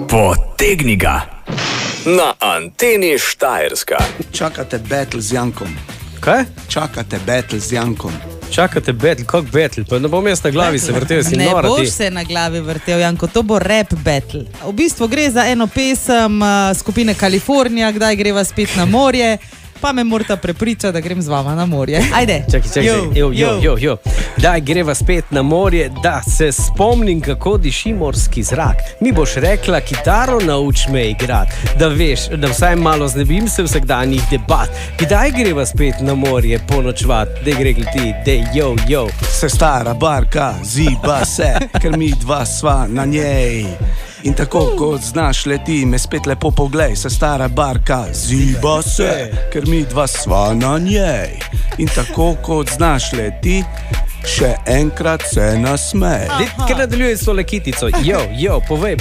Potegni ga na Anteni Štajerska. Čakate battle z Jankom. Kaj? Čakate battle z Jankom. Čakate battle, kak battle? Pa ne bom jaz na glavi se vrtel, si Ne nora ti. boš se na glavi vrtel, Janko, to bo rap battle. V bistvu gre za eno pesem skupine Kalifornija, kdaj greva spet na morje, pa me morata prepričati, da grem z vama na morje. Ajde. Čakaj. Jo. Daj, greva spet na morje, da se spomnim, kako diši morski zrak. Mi boš rekla, kitaro nauč me igrat, da veš, da vsaj malo znebim se vsakdanjih debat. Kdaj greva spet na morje ponočvat, dej gregli ti, dej, jo. Se stara barka ziba se, ker mi dva sva na njej. In tako kot znaš leti, me spet lepo poglej. Se stara barka ziba se, ker mi dva sva na njej. In tako kot znaš leti, še enkrat se nasmej. Ker nadaljuje s tole kitico, jo, povej.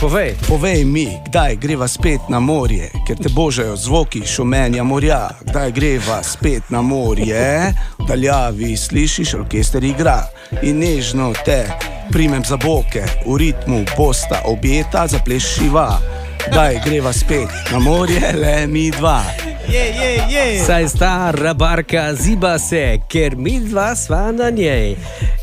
Povej mi, kdaj greva spet na morje, ker te božajo zvoki šumenja morja. Kdaj greva spet na morje, v daljavi slišiš orkester igra. In nežno te primem za boke, v ritmu bosta objeta zaplešiva. Kdaj greva spet na morje, le mi dva. Saj stara barka ziba se, ker mi dva sva na njej.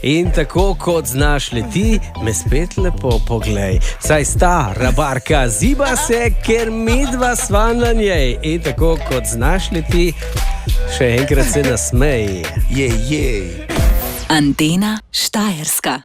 In tako kot znaš leti, me spet lepo poglej. Saj stara barka ziba se, ker mi dva sva na njej. In tako kot znaš leti, še enkrat se nasmej. Jej. Antena Štajerska.